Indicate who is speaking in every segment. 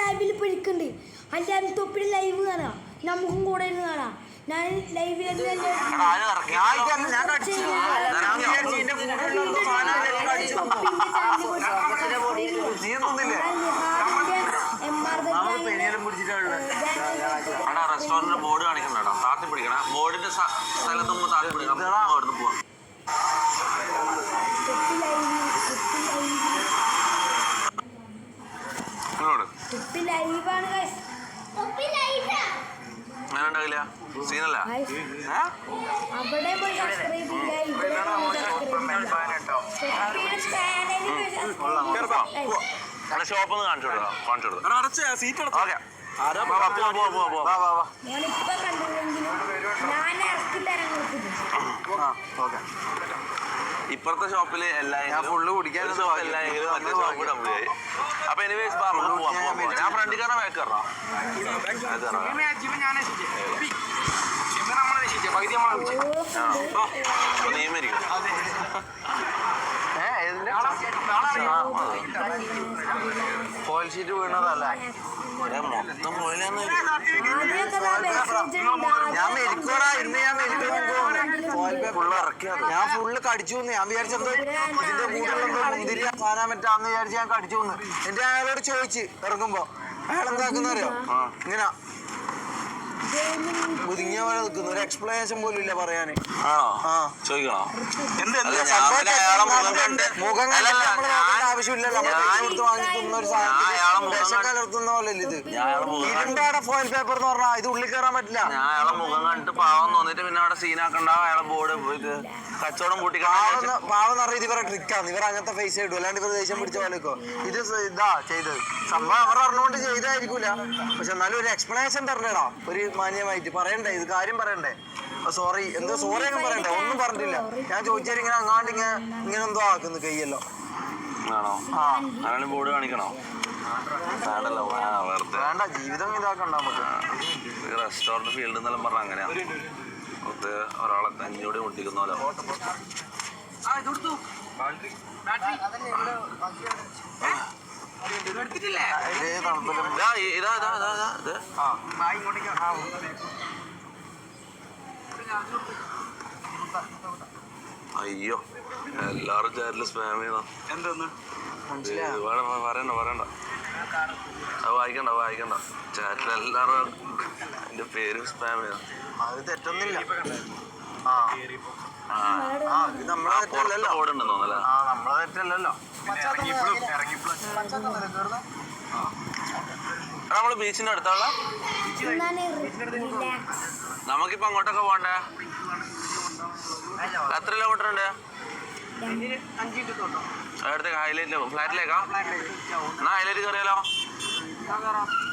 Speaker 1: ലൈവിൽ പിടിക്കുന്നുണ്ട്. അല്ലാതെ തൊപ്പിൽ ലൈവ് കാണാം, നമുക്കും കൂടെ ഇരുന്ന് കാണാം. ഞാൻ ലൈവിൽ
Speaker 2: റെസ്റ്റോറന്റിന്റെ ബോർഡ് കാണിക്കണ്ടോ? താത്തി പിടിക്കണ ബോർഡിന്റെ സ്ഥലത്ത് താത്തി പിടിക്കണം. അവിടുന്ന് പോവാം. അങ്ങനെ ഉണ്ടാവില്ല, സീനല്ല. ഷോപ്പ് ഒന്ന് കാണിച്ചു കൊടുക്കാം. ഓക്കെ, ഇപ്പുറത്തെ ഷോപ്പില് എല്ലാം ഫുള്ള് കുടിക്കാൻ എല്ലായെങ്കിലും മറ്റേ ഷോപ്പ് ഡബ്ല്യായി. അപ്പൊ എനിവേസ് നമുക്ക് പോവാം. ഞാൻ ഫ്രണ്ടിൽ കയറാൻ ബാക്ക് കയറാം. നിയമരിക്കും ഫോയിൽ ഷീറ്റ് വീണതല്ല, മൊത്തം ഫോയിലാന്ന്. ഞാൻ ഫുള്ള് കടിച്ചു. ഞാൻ വിചാരിച്ചെന്തോ ഇതിന്റെ കൂടെന്തോ മുന്തിരി സാധനം പറ്റാന്ന് വിചാരിച്ച് ഞാൻ കടിച്ചു. എന്റെ അയാളോട് ചോദിച്ച് ഇറങ്ങുമ്പോ അയാൾ എന്താക്കുന്നറിയോ, ഇങ്ങനെ ഒതുങ്ങിയ പോലെ നിൽക്കുന്നു. ഒരു എക്സ്പ്ലനേഷൻ പോലും ഇല്ല പറയാന്. ചോദിക്കണോ? ആവശ്യമില്ലല്ലോ, കലർത്തുന്ന പോലെ ഇത്. ഇരുമ്പാടെ ഫോയിൽ പേപ്പർ എന്ന് പറഞ്ഞാൽ ഇത് ഉള്ളിൽ കയറാൻ പറ്റില്ല. ഞാൻ അയാളെ മുഖം കണ്ടിട്ട് പാവം തോന്നിട്ട് പിന്നെ അവിടെ സീനാക്കണ്ട, അയാളെ ബോർഡ് ഇത് കച്ചവടം പാവം പറഞ്ഞ ഇത് ഇവരെ ട്രിക്കാണ്. ഇവർ അങ്ങനത്തെ ഫേസ് ഇടും, അല്ലാണ്ട് ഇവർ ദേഷ്യം പിടിച്ച പോലെക്കോ. ഇത് ഇതാ ചെയ്തത് സംഭവം അവർ അറിഞ്ഞുകൊണ്ട് ചെയ്തായിരിക്കൂല. പക്ഷെ എന്നാലും ഒരു എക്സ്പ്ലനേഷൻ തരണേടാ, ഒരു മാന്യമായിട്ട് പറയണ്ടേ, ഇത് കാര്യം പറയണ്ടേ. സോറി, എന്തോ സോറി ഒന്നും പറയണ്ടേ, ഒന്നും പറഞ്ഞിട്ടില്ല. ഞാൻ ചോദിച്ചാൽ ഇങ്ങനെ അങ്ങാണ്ട് ഇങ്ങനെ എന്തോ ആക്കുന്നു കൈയല്ലോ. ആണോ? ആ ബോർഡ് കാണിക്കണോ? വേണ്ട, ജീവിതം ഇതാക്കണ്ട നമുക്ക്. റെസ്റ്റോറന്റ് ഫീൽഡ് എന്നെല്ലാം പറഞ്ഞ അങ്ങനെയാ, ഒരാളെ കഞ്ഞിയോടെ മുട്ടിക്കുന്ന പോലെ. അയ്യോ, എല്ലാരും ചാറ്റില് സ്പാം ചെയ്താ. പറയണ്ട, അത് വായിക്കണ്ട. ചാറ്റിലെല്ലാരും എന്റെ പേര് സ്പാം ചെയ്താ. അത് തെറ്റൊന്നുമില്ല. നമ്മളെ തെറ്റല്ലല്ലോ. നമ്മള് ബീച്ചിന്റെ അടുത്തുള്ള നമുക്കിപ്പോ അങ്ങോട്ടൊക്കെ പോണ്ടേ? എത്ര കിലോമീറ്റർ ഉണ്ട്? അടുത്തേക്ക് ഹൈലൈറ്റ് ഫ്ലാറ്റിലേക്കാ? എന്നാ ഹൈലൈറ്റ് കയറിയാലോ?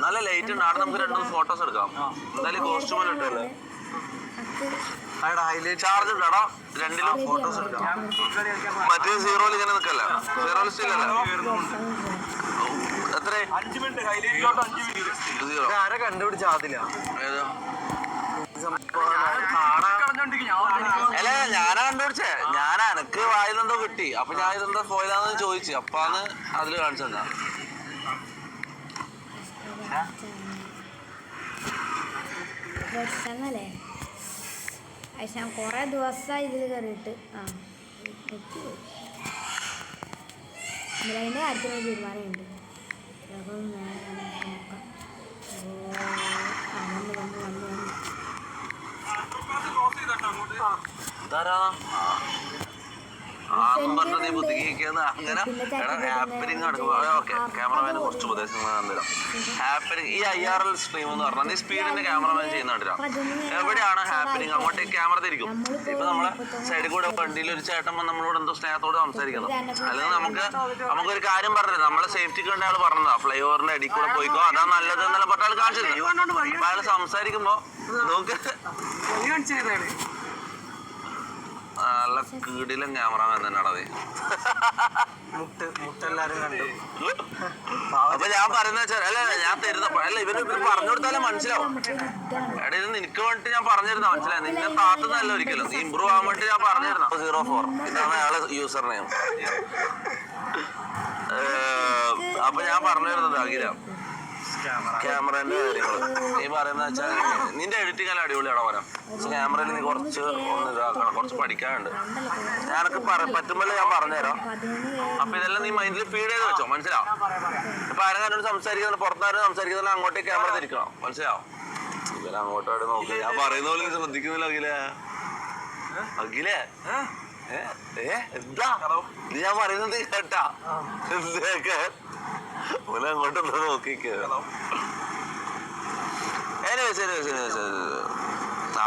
Speaker 2: നല്ല ലൈറ്റ് ഉണ്ട് അവിടെ, നമുക്ക് 2 ഫോട്ടോസ് എടുക്കാം. എന്തായാലും കോസ്റ്റ്യൂമെല്ലാം ഇട്ടല്ലേ. ചാർജ് ഉണ്ടോടാ? 2 ഫോട്ടോസ് എടുക്കാം. മറ്റേ സീറോയിൽ ഇങ്ങനെ നിൽക്കല്ല, സീറോ ലിസ്റ്റിലല്ല. എത്ര? 5 മിനിറ്റ് ആരെ കണ്ടുപിടിച്ച അതില്ല. ഏതോ അല്ല, ഞാനാ കണ്ടുപിടിച്ചേ. ഞാൻ എനക്ക് വായതെന്തോ കിട്ടി, അപ്പൊ ഞാൻ ഇതെന്താ ഫോയിലാന്ന് ചോദിച്ചു. അപ്പാന്ന് അതില് കാണിച്ചെന്നാ.
Speaker 1: കൊറേ ദിവസമായി ഇതിൽ കയറിയിട്ട് ഇതിൻ്റെ കാര്യത്തിന് തീരുമാനമുണ്ട്.
Speaker 2: നീ ബുദ്ധിക്കുന്ന അങ്ങനെ ഹാപ്പനിങ് നടക്കും. ഓക്കെ, ക്യാമറമാന് കുറച്ച് ഉപദേശങ്ങൾ തന്നിരാം. ഹാപ്പനിങ് ഈ IRL സ്ട്രീം എന്ന് പറഞ്ഞാൽ നീ സ്പീഡിന്റെ ക്യാമറമാൻ ചെയ്യുന്ന കണ്ടിരാം. എവിടെയാണ് ഹാപ്പനിങ് അങ്ങോട്ടേക്ക് ക്യാമറ തിരിക്കും. ഇപ്പൊ നമ്മളെ സൈഡിൽ കൂടെ വണ്ടിയിൽ ഒരു ചേട്ടൻ നമ്മളോട് എന്തോ സ്നേഹത്തോടെ സംസാരിക്കുന്നു. അല്ലെങ്കിൽ നമുക്കൊരു കാര്യം പറഞ്ഞത് നമ്മളെ സേഫ്റ്റിക്ക് വേണ്ടി അയാൾ പറഞ്ഞതാ, ഫ്ലൈ ഓവറിന്റെ അടിയിൽ കൂടെ പോയിക്കോ, അതാ നല്ലത് എന്നുള്ള പറഞ്ഞ ആൾ കാണിച്ചിരുന്നു. അപ്പൊ അയാൾ സംസാരിക്കുമ്പോ നോക്ക് നല്ല കീടിലും ക്യാമറമാൻ തന്നെയാണ് അത്. മുട്ടെല്ലാരും കണ്ടു. അപ്പൊ ഞാൻ പറയുന്ന വെച്ചാൽ അല്ല, ഞാൻ തരുന്ന അല്ല ഇവര് പറഞ്ഞു കൊടുത്താലേ മനസ്സിലാവും. എടാ, ഇത് നിനക്ക് വേണ്ടിട്ട് ഞാൻ പറഞ്ഞിരുന്ന മനസ്സിലായി. നിന്നെ താത്തുന്നല്ല ഒരിക്കലും, നീ ഇമ്പ്രൂവ് ആവാൻ വേണ്ടി ഞാൻ പറഞ്ഞിരുന്ന. 04 ഇതാണ് അയാളെ യൂസർ നെയിം. അപ്പൊ ഞാൻ പറഞ്ഞു തരുന്നത് അഖില ക്യാമറന്റെ കാര്യങ്ങള് നീ പറയുന്ന വെച്ചാൽ നിന്റെ എഡിറ്റിംഗ് എല്ലാം അടിപൊളിയാണോ പറയാം. പക്ഷെ ക്യാമറയിൽ നീ കുറച്ച് ഒന്ന് ഇതാക്കണം, കുറച്ച് പഠിക്കാനുണ്ട്. ഞാനൊക്കെ പറ്റുമ്പോൾ ഞാൻ പറഞ്ഞുതരാം. അപ്പൊ ഇതെല്ലാം നീ മൈൻഡിൽ ഫീഡ് ചെയ്ത് വെച്ചോ, മനസ്സിലാവും. ഇപ്പൊ ആരെങ്കിലും സംസാരിക്കുന്ന പുറത്താരും സംസാരിക്കുന്ന അങ്ങോട്ടേ ക്യാമറ തിരിക്കണം, മനസ്സിലാവും. ഇവരങ്ങോട്ടോട്ട് നോക്കി ഞാൻ പറയുന്ന പോലെ ശ്രദ്ധിക്കുന്നില്ല അഖിലേ. അഖിലേ എന്താ ഇത് ഞാൻ പറയുന്നത് കേട്ടാ? എന്തൊക്കെ അങ്ങോട്ടൊന്ന് നോക്കിക്കോ.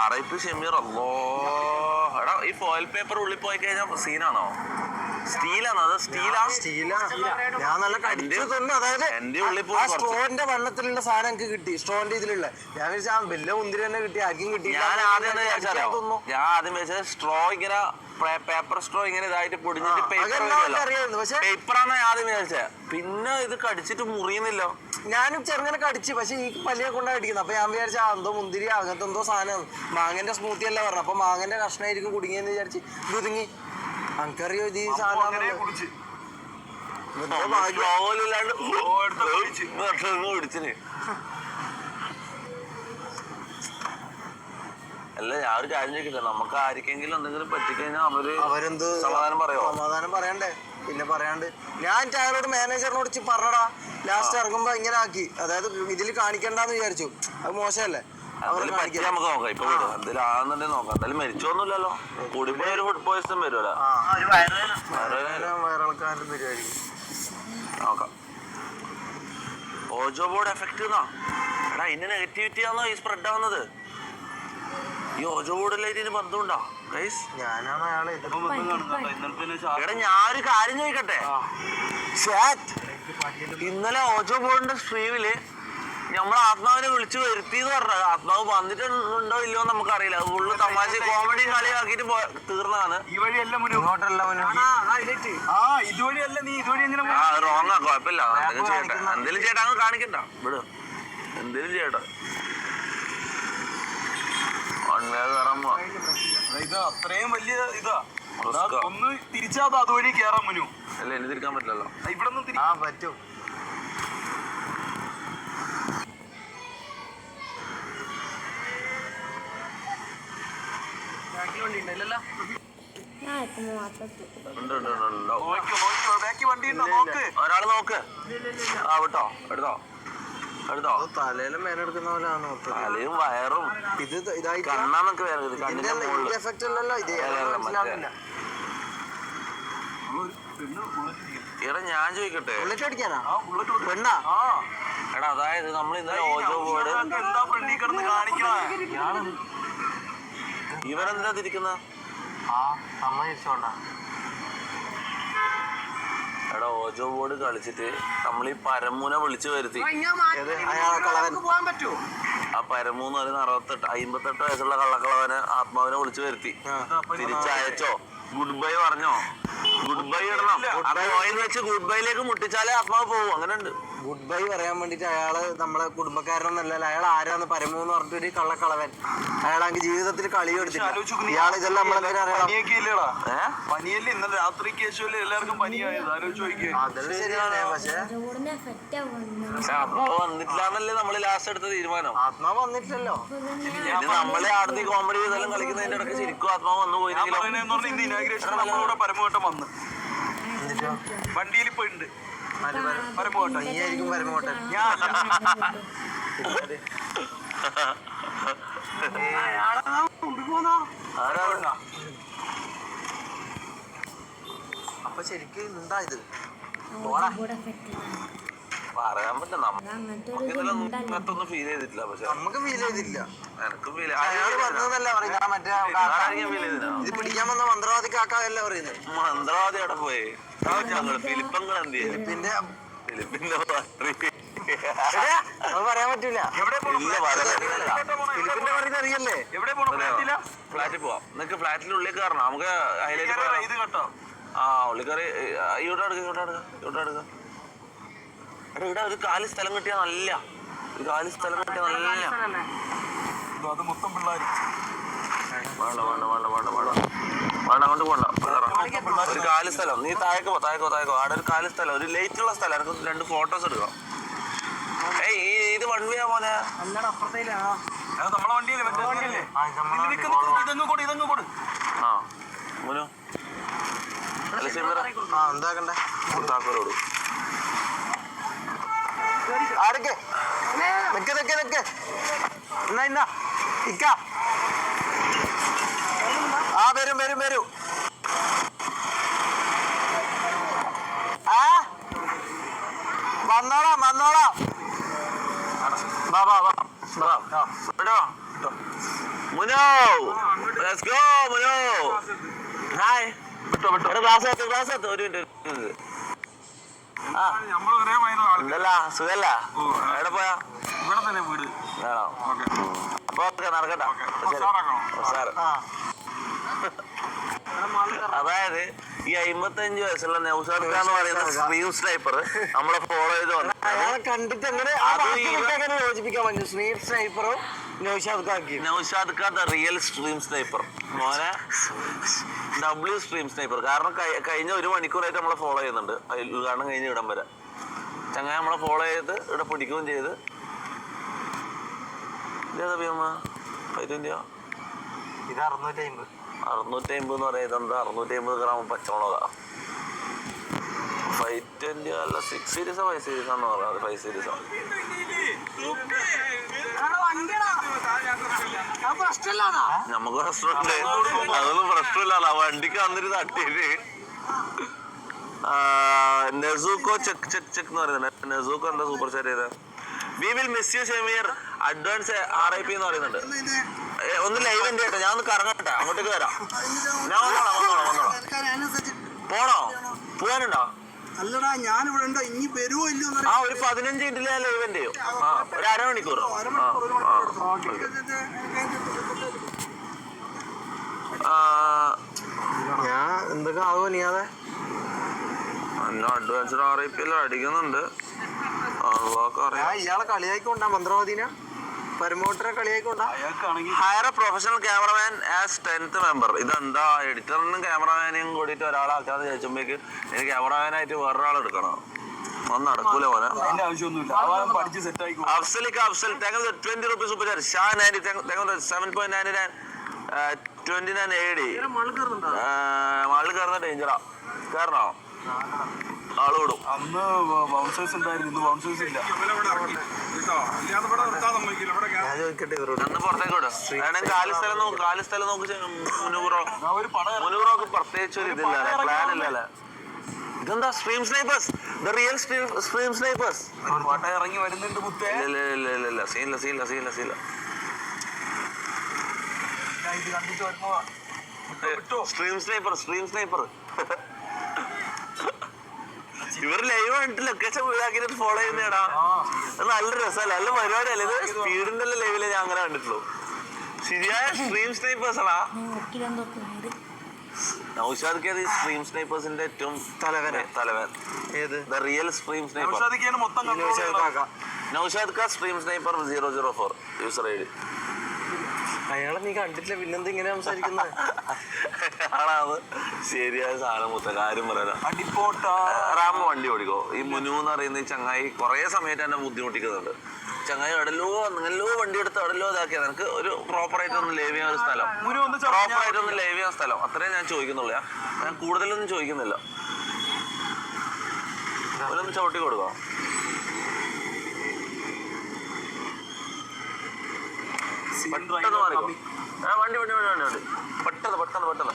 Speaker 2: ആറൈപ്പ് ഷമീർ. അല്ലോ എടാ, ഈ ഫോയിൽ പേപ്പർ ഉള്ളിൽ പോയി കഴിഞ്ഞാൽ സീനാണോ? സ്റ്റീലാണോ? അത് സ്റ്റീലാ.
Speaker 3: ഞാൻ നല്ല കടിച്ചു തന്നു. അതായത്
Speaker 2: എന്റെ ഉള്ളിൽ പോയി
Speaker 3: സ്ട്രോന്റെ വണ്ണത്തിലുള്ള സാധനം എനിക്ക് കിട്ടി. സ്ട്രോന്റെ ഇതിലുള്ള ഞാൻ വിചാരിച്ചാ വലിയ മുന്തിരി തന്നെ കിട്ടി, ആർക്കും കിട്ടി.
Speaker 2: ഞാൻ ആദ്യം വിചാരിച്ചത് സ്ട്രോ ഇങ്ങനെ പേപ്പർ സ്ട്രോ ഇങ്ങനെ ഇതായിട്ട് പൊടിഞ്ഞിട്ട് പേപ്പറാണ് ആദ്യം വിചാരിച്ചത്. പിന്നെ ഇത് കടിച്ചിട്ട് മുറിയുന്നില്ല.
Speaker 3: ഞാനും ചെറുങ്ങനെ കടിച്ചു, പക്ഷെ ഈ പല്ലിയെ കൊണ്ടാണ് കടിക്കുന്നത്. അപ്പൊ ഞാൻ വിചാരിച്ച എന്തോ മുന്തിരി അങ്ങനത്തെ എന്തോ സാധനം, മാങ്ങന്റെ സ്മൂത്തി അല്ല പറഞ്ഞു. അപ്പൊ മാങ്ങന്റെ കഷ്ണമായിരിക്കും കുടുങ്ങിയെന്ന് വിചാരിച്ച് ഇത് ഒതുങ്ങി. എനിക്കറിയോ ഇത് ഈ സാധനം
Speaker 2: അല്ല. ഞാൻ ഒരു കാര്യം ചോദിക്കട്ടെ, നമുക്ക് ആർക്കെങ്കിലും എന്തെങ്കിലും പറ്റിക്കഴിഞ്ഞാൽ അവരെന്ത് സമാധാനം പറയോ?
Speaker 3: സമാധാനം പറയണ്ടേ? പിന്നെ പറയാണ്ട് ഞാൻ അയാളോട് മാനേജറിനോട് പറഞ്ഞടാ, ലാസ്റ്റ് ഇറങ്ങുമ്പോ ഇങ്ങനെ ആക്കി, അതായത് ഇതിൽ കാണിക്കണ്ടെന്ന് വിചാരിച്ചു. അത് മോശമല്ലേ?
Speaker 2: നമുക്ക് നോക്കാം. ഇപ്പൊ എന്തെങ്കിലും ആണെന്നുണ്ടെങ്കിൽ നോക്കാം. എന്തായാലും മരിച്ചോന്നുമില്ലല്ലോ. കൂടിപ്പോയി ഒരു ഫുഡ് പോയിസൺ വരുമല്ലോ.
Speaker 3: വയറിളക്കാരുടെ പരിപാടി
Speaker 2: നോക്കാം. ഓജോ ബോർഡ് എഫക്റ്റ് എടാ, ഇതിന്റെ നെഗറ്റിവിറ്റി ആണോ ഈ സ്പ്രെഡ് ആവുന്നത്? ഈ ഓജോ ബോർഡിലായിട്ട് ഇതിന് ബന്ധമുണ്ടോ?
Speaker 3: ഞാനാണ് അയാളെ
Speaker 2: എടാ, ഞാനൊരു കാര്യം ചോദിക്കട്ടെ. ഇന്നലെ ഓജോ ബോർഡിന്റെ സ്ട്രീമില് നമ്മൾ ആത്മാവിനെ വിളിച്ചു വരുത്തി എന്ന് പറഞ്ഞത്. ആത്മാവ് വന്നിട്ടുണ്ടോ ഇല്ലയോ നമുക്കറിയില്ല. അത് ഫുള്ള് തമാശ കോമഡിയും കളിയാക്കിട്ട് തീർന്നതാണ്. റോങ്ങാ, കുഴപ്പമില്ല. എന്തെങ്കിലും ചെയ്യട്ടെ, എന്തെങ്കിലും ചേട്ടാ അങ്ങ് കാണിക്കണ്ട. വിട്, എന്തെങ്കിലും ചെയ്യട്ടെ.
Speaker 4: ഇത് അത്രയും വലിയ ഇതാ, ഒന്ന് തിരിച്ചാ അതുവഴി കേറാൻ മുന്നു.
Speaker 2: അല്ല, എന്നെ തിരിക്കാൻ പറ്റില്ലല്ലോ.
Speaker 4: ഇവിടെ നിന്ന്
Speaker 3: പറ്റും.
Speaker 2: ഒരാള് നോക്ക്. ആ വിട്ടോ, എടുത്തോ.
Speaker 3: തലയിലും മേലെടുക്കുന്ന പോലെയാണ്.
Speaker 2: തലയും വയറും
Speaker 3: ഇത് ഇതായി
Speaker 2: കണ്ണാന്നൊക്കെ വേറെ
Speaker 3: എഫക്റ്റ് അല്ലല്ലോ. ഇത് മനസ്സിലാവില്ല.
Speaker 2: എടാ, ഞാൻ ചോദിക്കട്ടെ,
Speaker 3: ബുള്ളറ്റ് അടിക്കാനാ പെണ്ണാ?
Speaker 2: എടാ, അതായത് നമ്മൾ ഇന്നലെ ഓജോ ബോർഡ്
Speaker 4: എന്താ ഫ്രണ്ടിൽ കിടന്ന് കാണിക്കണേ?
Speaker 2: ഇവരെന്താ തിരിക്കുന്ന? എടാ, ഓജോ ബോർഡ് കളിച്ചിട്ട് നമ്മൾ ഈ പരമൂനെ വിളിച്ചു വരുത്തി. ആ പരമൂന്ന് പറയുന്ന 58 വയസ്സുള്ള കള്ളക്കളവനെ ആത്മാവിനെ വിളിച്ചു വരുത്തി. തിരിച്ചയച്ചോ? ഗുഡ് ബൈ പറഞ്ഞോ? ഗുഡ് ബൈ ഇടണം. വെച്ച് ഗുഡ് ബൈയിലേക്ക് മുട്ടിച്ചാലേ ആത്മാവ് പോകും. അങ്ങനെ ഉണ്ട്.
Speaker 3: ഗുഡ് ബൈ പറയാൻ വേണ്ടിട്ട് അയാള് നമ്മളെ കുടുംബക്കാരനൊന്നല്ല. അയാൾ ആരാന്ന് പരമൂന്ന് പറഞ്ഞിട്ട് ഒരു കള്ളക്കളവൻ. അയാളാണെങ്കിൽ ജീവിതത്തിൽ കളി എടുത്തില്ല. ഇയാൾ ഇതെല്ലാം
Speaker 4: പനിയല്ലേ ഇന്നലെ രാത്രി കേശുവല്ലേ എല്ലാവർക്കും പനിയായത്? ആലോചിച്ച് നോക്കിയേ.
Speaker 3: അതെല്ലാം ശരിയാണ്. പക്ഷെ
Speaker 2: ആത്മാവ് വന്നിട്ടില്ലാന്നല്ലേ നമ്മള് ലാസ്റ്റ് എടുത്ത തീരുമാനം.
Speaker 3: ആത്മാവ് വന്നിട്ടില്ലല്ലോ.
Speaker 2: നമ്മളെ ആടുന്ന കോമഡി ചെയ്തെല്ലാം കളിക്കുന്നതിന്റെ ഇടയ്ക്ക് ശരിക്കും ആത്മാവ് വന്നു പോയില്ലെങ്കിലും
Speaker 4: ഇന്ന് ഇനാഗ്രേഷൻ നമ്മളിവിടെ പരമഘട്ടം വന്ന് വണ്ടിയിൽ ഇപ്പൊ ഉണ്ട്. പരമഘട്ടം
Speaker 3: നീയായിരിക്കും പരമഘട്ടൻ. അപ്പൊ ശരിക്കും എന്താ ഇത്?
Speaker 2: പറയാൻ പറ്റില്ല. നമുക്കൊന്നും ഫീൽ ചെയ്തിട്ടില്ല. പക്ഷെ
Speaker 3: നമുക്ക് ഫീൽ ചെയ്തില്ല.
Speaker 2: എനിക്ക് ഫീൽ
Speaker 3: അയാള് പറഞ്ഞതല്ല പറയുന്നത്. മറ്റേ ഇത് പിടിക്കാൻ വന്ന മന്ത്രവാദിക്കാക്കല്ല പറയുന്നത്.
Speaker 2: മന്ത്രവാദി അവിടെ പോയി. ഫിലിപ്പങ്ങൾ എന്ത് ചെയ്യും?
Speaker 3: ഫിലിപ്പിന്റെ
Speaker 2: അത്
Speaker 3: പറയാൻ പറ്റൂല. ഫിലിപ്പിന്റെ പറയുന്നത് അറിയല്ലേ?
Speaker 4: എവിടെ പോണ?
Speaker 2: ഫ്ലാറ്റിൽ പോവാം. നിനക്ക് ഫ്ലാറ്റിന്റെ ഉള്ളിൽ കയറണം. നമുക്ക് ഹൈലൈറ്റ്
Speaker 4: ഇത് കേട്ടോ.
Speaker 2: ആ ഉള്ളിക്കറി ഇവിടെ എടുക്ക. എടാ, ഇവിടെ ഒരു കാലി സ്ഥലം കിട്ടിയാ നല്ല. അത്
Speaker 4: മൊത്തം പിള്ളേർ.
Speaker 2: വേണ്ട അങ്ങോട്ട് പോണ്ട. ഒരു കാലി സ്ഥലം. നീ താഴേക്കോ. അവിടെ ഒരു കാലി സ്ഥലം, ഒരു ലൈറ്റ് ഉള്ള സ്ഥലം. എനിക്ക് 2 ഫോട്ടോസ് എടുക്കാം. ഈ
Speaker 4: നമ്മളെ വണ്ടിയല്ലേ മറ്റേ വണ്ടിയല്ലേ ഇതങ്ങ് കൊടു
Speaker 2: ആ മുനു
Speaker 3: എന്താക്കണ്ടേ
Speaker 2: താക്കോലോട്
Speaker 3: ആരൊക്കെ നിക്ക് നിക്ക് നിക്ക് എന്നാ ഇക്ക ആ വരും വരും വരും ആ വന്നോളാം വന്നോളാം
Speaker 2: വാ വാ വാ വാ മുനോ ലെറ്റ്സ് ഗോ മുനോ ഹായ് ക്ലാസ് എത്ത് ഒരു മിനിറ്റ് ആ
Speaker 4: നമ്മള് ഒരേ മൈൻഡ്
Speaker 2: എന്തല്ല സുഖല്ല എവിടെ പോയാ
Speaker 4: ഇവിടെ തന്നെ വീട്
Speaker 2: വേണോ അപ്പൊ നടക്കട്ടെ സാറ് അതായത് ഈ 55 വയസ്സുള്ള നൗഷാദ് ഖാൻ എന്ന് പറയുന്ന സ്ട്രീം സ്നൈപ്പർ നമ്മളെ ഫോളോ ചെയ്ത് വന്നു
Speaker 3: കണ്ടിട്ട് എങ്ങനെ യോജിപ്പിക്കാൻ പറ്റും സ്ട്രീം സ്നൈപ്പറും
Speaker 2: Naushad Khan the real stream sniper മോനെ W സ്ട്രീം സ്നൈപ്പർ കാരണം കഴിഞ്ഞ 1 മണിക്കൂറായിട്ട് നമ്മളെ ഫോളോ ചെയ്യുന്നുണ്ട് ഉദ്ഘാടനം കഴിഞ്ഞ് ഇടം വരെ ചങ്ങായി നമ്മളെ ഫോളോ ചെയ്ത് ഇവിടെ പിടിക്കുകയും ചെയ്ത് ഇതേതാ ഭീമ 520
Speaker 3: ഇത് 650
Speaker 2: 650 എന്ന് പറയുന്നത് എന്താ 650 ഗ്രാം പച്ചമുളക 520 അല്ല 6 സീരീസോ 5 സീരീസ് ആണെന്ന് പറയുന്നത് 5 സീരീസോ നമുക്ക് പ്രശ്നമുണ്ട് അതൊന്നും പ്രശ്നമില്ല വണ്ടിക്ക് വന്നിട്ട് തട്ടിയിട്ട് നെസൂക്കോ ചെക്ക് ചെക്ക് ചെക്ക് എന്ന് പറയുന്നുണ്ട് നെസൂക്കോ എന്താ സൂപ്പർ ചാറ്റ് ചെയ്ത we will miss you Shemeer advance RIP എന്ന് പറയുന്നുണ്ട് ഒന്ന് ലൈവ് ഉണ്ട് കേട്ടോ ഞാൻ ഒന്ന് കറങ്ങട്ടെ അങ്ങോട്ടേക്ക് വരാം ഞാൻ വന്നോളാം പോണോ പോവാനുണ്ടോ
Speaker 5: അല്ലടാ ഞാൻ ഇവിടെ ഉണ്ടോ ഇനി വരുമോ ഇല്ലയോ
Speaker 2: ആ ഒരു 15 മിനിറ്റിലെ ലൈവ് ഉണ്ട് ഒരു അരമണിക്കൂർ
Speaker 3: ഞാൻ എന്തൊക്കെ ആവോ നീയാതെ
Speaker 2: അഡ്വാൻസ് RIP എല്ലാം അടിക്കുന്നുണ്ട്
Speaker 3: ഞാൻ ഇയാളെ കളിയായിക്കൊണ്ടാ മന്ത്രവാദീന പരമോട്ടറെ കളിയായിക്കൊണ്ടാ
Speaker 2: hire a professional cameraman as 10th member ഇതെന്താ എഡിറ്ററിനും ക്യാമറമാനെയും കൂടിയിട്ട് ഒരാളാക്കാന്ന് ചോദിച്ചുമ്പോഴേക്ക് എനിക്ക് ക്യാമറമാനായിട്ട് വേറൊരാൾ എടുക്കണം ഒന്നും നടക്കൂല പോലെ
Speaker 4: അതിന്റെ ആവശ്യമൊന്നുമില്ല പഠിച്ച് സെറ്റ് ആയിക്കോ
Speaker 2: അഫ്സൽ താങ്കൾ 20 rupees സൂപ്പർ ചാറ്റ് ഷാ 90 താങ്കൾ 7.99 29 AD മാളിൽ കയറുന്ന ഡേഞ്ചറാ കയറണോ ആള് വിടും
Speaker 4: അന്ന് ബൗൺസേഴ്സ് ഉണ്ടായിരുന്നു ഇന്ന് ബൗൺസേഴ്സ് ഇല്ല
Speaker 3: ഞാൻ ചോദിക്കട്ടെ ഇവരോട്
Speaker 2: അന്ന് പുറത്തേക്ക് വിടും കാലി സ്ഥലം നോക്ക് മുനൂറോക്ക് പ്രത്യേകിച്ച് ഒരു ഇതില്ല പ്ലാൻ ഇല്ലല്ലേ ഇതെന്താ stream snipers the real stream snipers
Speaker 4: പാട്ട ഇറങ്ങി വരുന്നുണ്ട് മുത്തേ
Speaker 2: ഇല്ല സീനില്ല
Speaker 4: ഇത് കണ്ടിട്ട് വരുന്നതാ
Speaker 2: സ്ട്രീം സ്നൈപ്പർ ഇവർ ലൈവ് ആയിട്ട് ലൊക്കേഷൻ ഇതാക്കിട്ട് ഫോളോ ചെയ്യുന്നേടാ നല്ല രസമല്ല നല്ല പരിപാടിയല്ലേ ഇത് സ്പീഡിന്റെ ലൈവിലെ ഞാൻ അങ്ങനെ കണ്ടിട്ടുള്ളൂ ശരിയായ സ്ട്രീം സ്നൈപ്പേഴ്സ് ആണാ നൗഷാദ് ഖാൻ സ്ട്രീം സ്നൈപ്പേഴ്സിന്റെ ഏറ്റവും തലവൻ
Speaker 3: ഏത്
Speaker 2: ദ റിയൽ സ്ട്രീം സ്നൈപ്പർ
Speaker 4: മൊത്തം
Speaker 2: Naushad Khan stream sniper 004 user ID
Speaker 3: അയാളെ നീ കണ്ടിട്ടില്ല പിന്നെന്ത് ഇങ്ങനെ സംസാരിക്കുന്നത്
Speaker 2: ആണത് ശരിയായ സാധനം മൊത്ത കാര്യം പറയാനാ റാമ വണ്ടി ഓടിക്കോ ഈ മുനു എന്ന് പറയുന്ന ഈ ചങ്ങായി കുറെ സമയത്ത് എന്നെ ബുദ്ധിമുട്ടിക്കുന്നുണ്ട് ചങ്ങായി എവിടെല്ലോ വണ്ടി എടുത്ത് എവിടെല്ലോ ഇതാക്കിയാൽ നിനക്ക് ഒരു പ്രോപ്പറായിട്ട് ഒന്ന് ലൈവ് ചെയ്യാൻ ഒരു സ്ഥലം പ്രോപ്പറായിട്ട് ഒന്ന് ലൈവ് ചെയ്യാൻ സ്ഥലം അത്രയും ഞാൻ ചോദിക്കുന്നുള്ളൂ ഞാൻ കൂടുതലൊന്നും ചോദിക്കുന്നില്ല അവരൊന്ന് ചവിട്ടി കൊടുക്കാം പെട്ടെന്ന് മാറിക്കോ വണ്ടി പെട്ടെന്ന്